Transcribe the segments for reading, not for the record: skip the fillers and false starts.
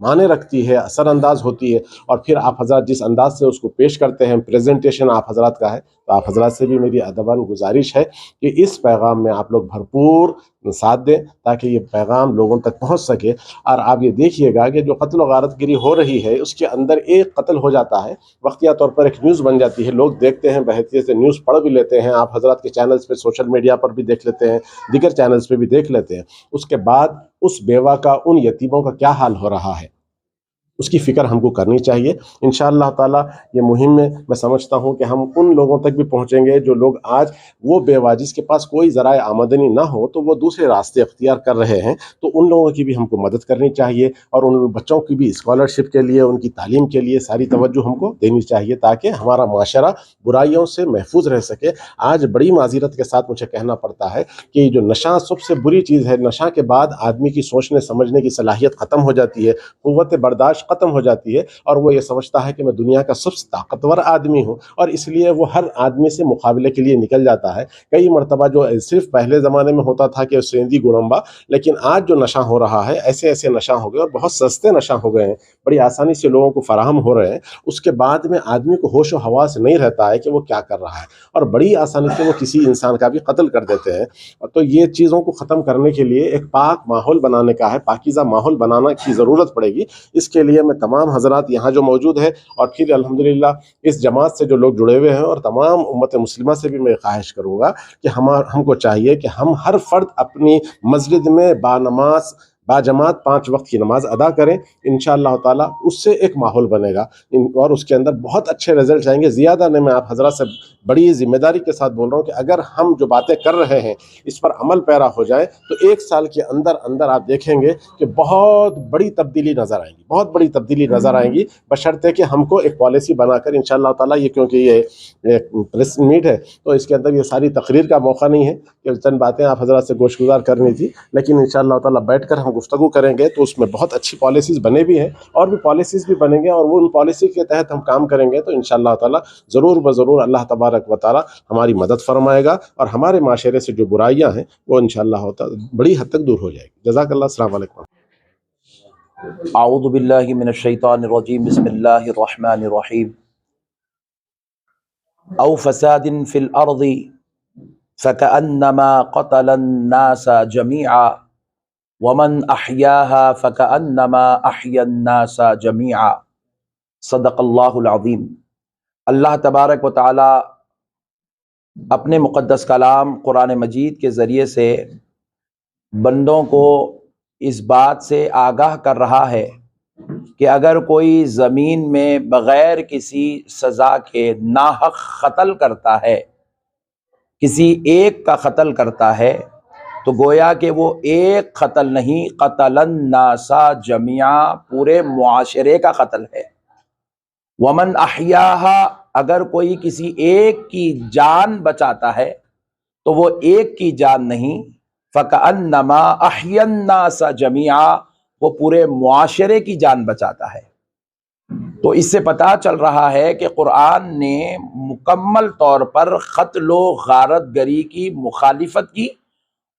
معنی رکھتی ہے، اثر انداز ہوتی ہے، اور پھر آپ حضرات جس انداز سے اس کو پیش کرتے ہیں، پریزنٹیشن آپ حضرات کا ہے، تو آپ حضرات سے بھی میری ادباً گزارش ہے کہ اس پیغام میں آپ لوگ بھرپور ساتھ دیں تاکہ یہ پیغام لوگوں تک پہنچ سکے۔ اور آپ یہ دیکھیے گا کہ جو قتل و غارت گری ہو رہی ہے اس کے اندر ایک قتل ہو جاتا ہے، وقتیہ طور پر ایک نیوز بن جاتی ہے، لوگ دیکھتے ہیں، بحیثیت سے نیوز پڑھ بھی لیتے ہیں، آپ حضرات کے چینلز پہ، سوشل میڈیا پر بھی دیکھ لیتے ہیں، دیگر چینلز پہ بھی دیکھ لیتے ہیں۔ اس کے بعد اس بیوہ کا، ان یتیموں کا کیا حال ہو رہا ہے، اس کی فکر ہم کو کرنی چاہیے۔ انشاءاللہ تعالی یہ مہم میں سمجھتا ہوں کہ ہم ان لوگوں تک بھی پہنچیں گے جو لوگ آج وہ بیوہ جس کے پاس کوئی ذرائع آمدنی نہ ہو تو وہ دوسرے راستے اختیار کر رہے ہیں، تو ان لوگوں کی بھی ہم کو مدد کرنی چاہیے، اور ان بچوں کی بھی اسکالرشپ کے لیے، ان کی تعلیم کے لیے ساری توجہ ہم کو دینی چاہیے تاکہ ہمارا معاشرہ برائیوں سے محفوظ رہ سکے۔ آج بڑی معذرت کے ساتھ مجھے کہنا پڑتا ہے کہ جو نشہ سب سے بری چیز ہے، نشہ کے بعد آدمی کی سوچنے سمجھنے کی صلاحیت ختم ہو جاتی ہے، قوت برداشت ختم ہو جاتی ہے، اور وہ یہ سمجھتا ہے کہ میں دنیا کا سب سے طاقتور آدمی ہوں، اور اس لیے وہ ہر آدمی سے مقابلے کے لیے نکل جاتا ہے۔ کئی مرتبہ جو صرف پہلے زمانے میں ہوتا تھا کہ سیندی گڑمبا، لیکن آج جو نشہ ہو رہا ہے، ایسے ایسے نشہ ہو گئے اور بہت سستے نشہ ہو گئے ہیں، بڑی آسانی سے لوگوں کو فراہم ہو رہے ہیں، اس کے بعد میں آدمی کو ہوش و حواس نہیں رہتا ہے کہ وہ کیا کر رہا ہے، اور بڑی آسانی سے وہ کسی انسان کا بھی قتل کر دیتے ہیں۔ تو یہ چیزوں کو ختم کرنے کے لیے ایک پاک ماحول بنانے کا ہے، پاکیزہ ماحول بنانا کی ضرورت پڑے گی۔ اس کے لیے میں تمام حضرات یہاں جو موجود ہے، اور پھر الحمدللہ اس جماعت سے جو لوگ جڑے ہوئے ہیں، اور تمام امت مسلمہ سے بھی میں خواہش کروں گا کہ ہم کو چاہیے کہ ہم ہر فرد اپنی مسجد میں بانماز باجماعت 5 وقت کی نماز ادا کریں۔ انشاءاللہ تعالی اس سے ایک ماحول بنے گا، اور اس کے اندر بہت اچھے رزلٹس آئیں گے۔ زیادہ نہیں، میں آپ حضرات سے بڑی ذمہ داری کے ساتھ بول رہا ہوں کہ اگر ہم جو باتیں کر رہے ہیں اس پر عمل پیرا ہو جائے تو 1 سال کے اندر اندر آپ دیکھیں گے کہ بہت بڑی تبدیلی نظر آئیں گی، بہت بڑی تبدیلی نظر آئیں گی، بشرطے کہ ہم کو ایک پالیسی بنا کر انشاءاللہ تعالی، یہ کیونکہ یہ پریس میٹ ہے تو اس کے اندر یہ ساری تقریر کا موقع نہیں ہے کہ چند باتیں آپ حضرات سے گوش گزار کرنی تھی، لیکن انشاءاللہ تعالی بیٹھ کر ہم گفتگو کریں گے تو اس میں بہت اچھی پالیسیز بنے بھی ہیں، اور بھی پالیسیز بھی بنیں گے، اور وہ ان پالیسی کے تحت ہم کام کریں گے تو انشاءاللہ تعالی ضرور بضرور اللہ تبارک و تعالی ہماری مدد فرمائے گا، اور ہمارے معاشرے سے جو برائیاں ہیں وہ انشاءاللہ تعالی بڑی حد تک دور ہو جائے گی۔ جزاک اللہ، السلام علیکم۔ اعوذ باللہ من الشیطان الرجیم، بسم اللہ الرحمن الرحیم۔ او فساد فی الارض فکأنما قتل الناس جميعا ومن احیاها فکأنما احیا الناس جميعا، صدق اللہ العظیم۔ اللہ تبارک و تعالی اپنے مقدس کلام قرآن مجید کے ذریعے سے بندوں کو اس بات سے آگاہ کر رہا ہے کہ اگر کوئی زمین میں بغیر کسی سزا کے ناحق قتل کرتا ہے، کسی ایک کا قتل کرتا ہے، تو گویا کہ وہ ایک قتل نہیں، قتل الناس جميعا، پورے معاشرے کا قتل ہے۔ ومن احیاها، اگر کوئی کسی ایک کی جان بچاتا ہے تو وہ ایک کی جان نہیں، فکأنما احیا الناس جميعا، وہ پورے معاشرے کی جان بچاتا ہے۔ تو اس سے پتہ چل رہا ہے کہ قرآن نے مکمل طور پر قتل و غارت گری کی مخالفت کی،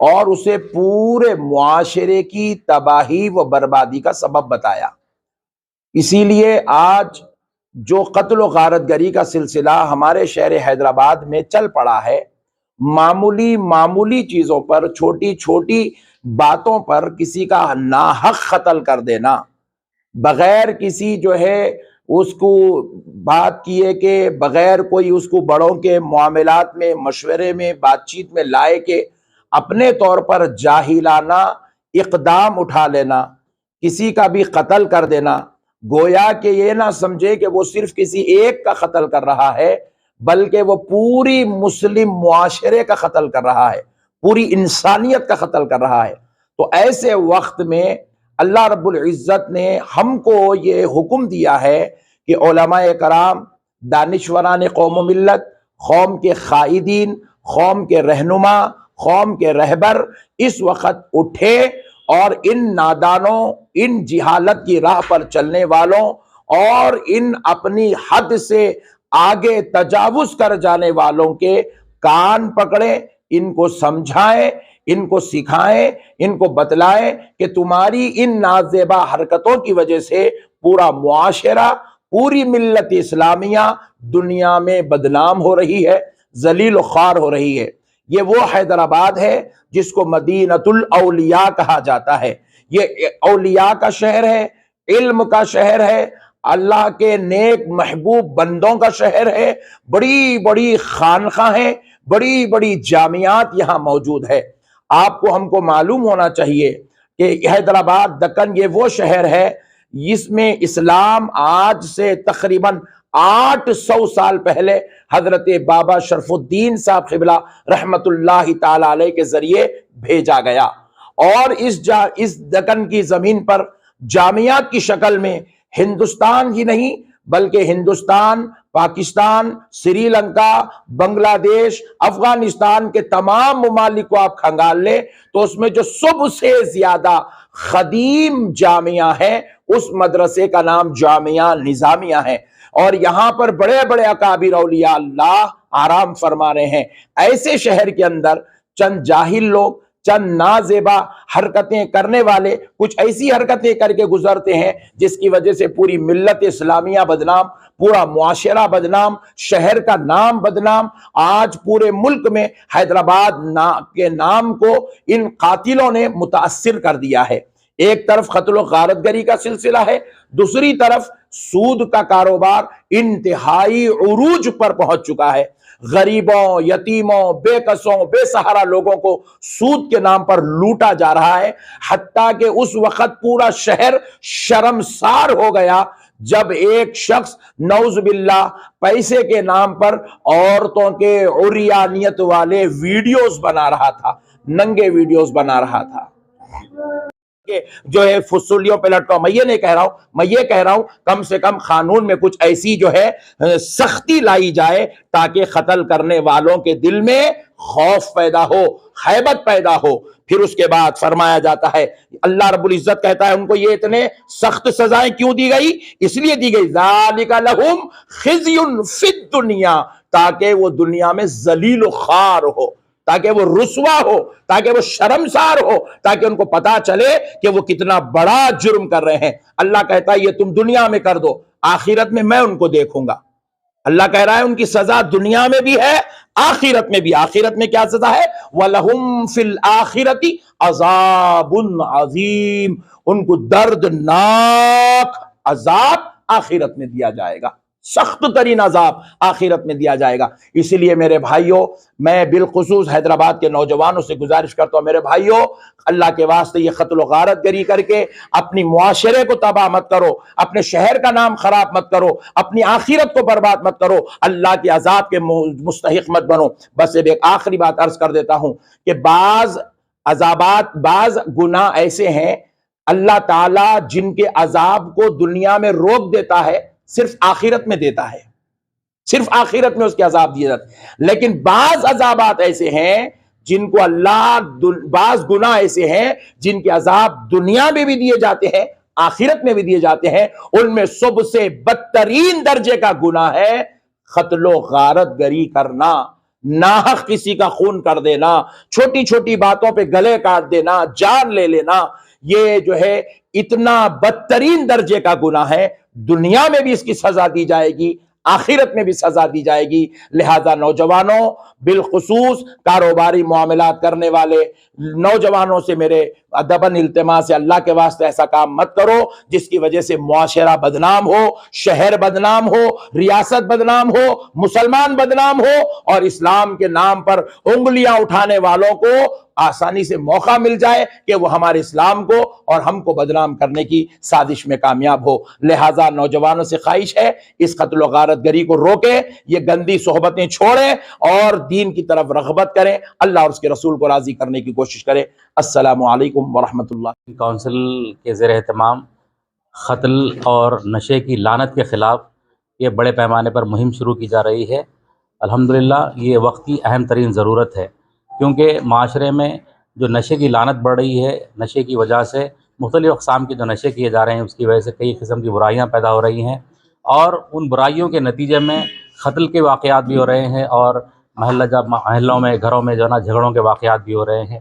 اور اسے پورے معاشرے کی تباہی و بربادی کا سبب بتایا۔ اسی لیے آج جو قتل و غارت گری کا سلسلہ ہمارے شہر حیدرآباد میں چل پڑا ہے، معمولی چیزوں پر، چھوٹی چھوٹی باتوں پر کسی کا ناحق قتل کر دینا، بغیر کسی جو ہے اس کو بات کیے کہ بغیر کوئی اس کو بڑوں کے معاملات میں، مشورے میں، بات چیت میں لائے کہ اپنے طور پر جاہلانہ اقدام اٹھا لینا، کسی کا بھی قتل کر دینا، گویا کہ یہ نہ سمجھے کہ وہ صرف کسی ایک کا قتل کر رہا ہے، بلکہ وہ پوری مسلم معاشرے کا قتل کر رہا ہے، پوری انسانیت کا قتل کر رہا ہے۔ تو ایسے وقت میں اللہ رب العزت نے ہم کو یہ حکم دیا ہے کہ علماء کرام، دانشوران قوم و ملت، قوم کے قائدین، قوم کے رہنما، قوم کے رہبر اس وقت اٹھے اور ان نادانوں، ان جہالت کی راہ پر چلنے والوں، اور ان اپنی حد سے آگے تجاوز کر جانے والوں کے کان پکڑیں، ان کو سمجھائیں، ان کو سکھائیں، ان کو بتلائیں کہ تمہاری ان نازیبا حرکتوں کی وجہ سے پورا معاشرہ، پوری ملت اسلامیہ دنیا میں بدنام ہو رہی ہے، ذلیل و خوار ہو رہی ہے۔ یہ وہ حیدرآباد ہے جس کو مدینۃ الاولیاء کہا جاتا ہے۔ یہ اولیاء کا شہر ہے، علم کا شہر ہے، اللہ کے نیک محبوب بندوں کا شہر ہے، بڑی بڑی خانقاہیں، بڑی بڑی جامعات یہاں موجود ہے۔ آپ کو ہم کو معلوم ہونا چاہیے کہ حیدرآباد دکن یہ وہ شہر ہے جس میں اسلام آج سے تقریباً 800 سال پہلے حضرت بابا شرف الدین صاحب قبلہ رحمت اللہ تعالی علیہ کے ذریعے بھیجا گیا، اور اس دکن کی زمین پر جامعات کی شکل میں ہندوستان ہی نہیں بلکہ ہندوستان، پاکستان، سری لنکا، بنگلہ دیش، افغانستان کے تمام ممالک کو آپ کھنگال لیں تو اس میں جو سب سے زیادہ قدیم جامعہ ہے اس مدرسے کا نام جامعہ نظامیہ ہے، اور یہاں پر بڑے بڑے اکابر اولیاء اللہ آرام فرما رہے ہیں۔ ایسے شہر کے اندر چند جاہل لوگ، چند نازیبا حرکتیں کرنے والے کچھ ایسی حرکتیں کر کے گزرتے ہیں جس کی وجہ سے پوری ملت اسلامیہ بدنام، پورا معاشرہ بدنام، شہر کا نام بدنام۔ آج پورے ملک میں حیدرآباد کے نام کو ان قاتلوں نے متاثر کر دیا ہے۔ ایک طرف قتل و غارت گری کا سلسلہ ہے، دوسری طرف سود کا کاروبار انتہائی عروج پر پہنچ چکا ہے۔ غریبوں، یتیموں، بے کسوں، بے سہارا لوگوں کو سود کے نام پر لوٹا جا رہا ہے، حتیٰ کہ اس وقت پورا شہر شرمسار ہو گیا جب ایک شخص نعوذ باللہ پیسے کے نام پر عورتوں کے عریانیت والے ویڈیوز بنا رہا تھا، ننگے ویڈیوز بنا رہا تھا، جو ہے فسولیوں پہ لٹکا۔ میں یہ نہیں کہہ رہا ہوں، میں یہ کہہ رہا ہوں کم سے کم قانون میں کچھ ایسی جو ہے سختی لائی جائے تاکہ قتل کرنے والوں کے دل میں خوف پیدا ہو، ہیبت پیدا ہو۔ پھر اس کے بعد فرمایا جاتا ہے، اللہ رب العزت کہتا ہے ان کو یہ اتنے سخت سزائیں کیوں دی گئی؟ اس لیے دی گئی ذالک لہم خزی فی الدنیا، تاکہ وہ دنیا میں ذلیل و خوار ہو، تاکہ وہ رسوا ہو، تاکہ وہ شرمسار ہو، تاکہ ان کو پتا چلے کہ وہ کتنا بڑا جرم کر رہے ہیں۔ اللہ کہتا ہے یہ تم دنیا میں کر دو، آخرت میں میں ان کو دیکھوں گا۔ اللہ کہہ رہا ہے ان کی سزا دنیا میں بھی ہے، آخرت میں بھی۔ آخرت میں کیا سزا ہے؟ وَلَهُمْ فِي الْآخِرَةِ عَذَابٌ عَظِيمٌ، ان کو دردناک عذاب آخرت میں دیا جائے گا، سخت ترین عذاب آخرت میں دیا جائے گا۔ اسی لیے میرے بھائیوں، میں بالخصوص حیدرآباد کے نوجوانوں سے گزارش کرتا ہوں، میرے بھائیوں اللہ کے واسطے یہ قتل و غارت گری کر کے اپنی معاشرے کو تباہ مت کرو، اپنے شہر کا نام خراب مت کرو، اپنی آخرت کو برباد مت کرو، اللہ کے عذاب کے مستحق مت بنو۔ بس ایک آخری بات عرض کر دیتا ہوں کہ بعض عذابات، بعض گناہ ایسے ہیں اللہ تعالیٰ جن کے عذاب کو دنیا میں روک دیتا ہے، صرف آخرت میں دیتا ہے، صرف آخرت میں اس کے عذاب دیے جاتے ہیں۔ لیکن بعض عذابات ایسے ہیں جن کو اللہ، بعض گناہ ایسے ہیں جن کے عذاب دنیا میں بھی دیے جاتے ہیں، آخرت میں بھی دیے جاتے ہیں۔ ان میں سب سے بدترین درجے کا گناہ ہے قتل و غارت گری کرنا، ناحق کسی کا خون کر دینا، چھوٹی چھوٹی باتوں پہ گلے کاٹ دینا، جان لے لینا۔ یہ جو ہے اتنا بدترین درجے کا گناہ ہے، دنیا میں بھی اس کی سزا دی جائے گی، آخرت میں بھی سزا دی جائے گی۔ لہذا نوجوانوں، بالخصوص کاروباری معاملات کرنے والے نوجوانوں سے میرے ادباً التماس ہے، اللہ کے واسطے ایسا کام مت کرو جس کی وجہ سے معاشرہ بدنام ہو، شہر بدنام ہو، ریاست بدنام ہو، مسلمان بدنام ہو، اور اسلام کے نام پر انگلیاں اٹھانے والوں کو آسانی سے موقع مل جائے کہ وہ ہمارے اسلام کو اور ہم کو بدنام کرنے کی سازش میں کامیاب ہو۔ لہٰذا نوجوانوں سے خواہش ہے اس قتل و غارت گری کو روکیں، یہ گندی صحبتیں چھوڑیں اور دین کی طرف رغبت کریں، اللہ اور اس کے رسول کو راضی کرنے کی کوشش کریں۔ السلام علیکم ورحمۃ اللہ۔ کونسل کے زیر اہتمام قتل اور نشے کی لعنت کے خلاف یہ بڑے پیمانے پر مہم شروع کی جا رہی ہے۔ الحمدللہ یہ وقت کی اہم ترین ضرورت ہے، کیونکہ معاشرے میں جو نشے کی لعنت بڑھ رہی ہے، نشے کی وجہ سے مختلف اقسام کے جو نشے کیے جا رہے ہیں اس کی وجہ سے کئی قسم کی برائیاں پیدا ہو رہی ہیں، اور ان برائیوں کے نتیجے میں قتل کے واقعات بھی ہو رہے ہیں، اور محلوں میں، گھروں میں جو ہے نا جھگڑوں کے واقعات بھی ہو رہے ہیں۔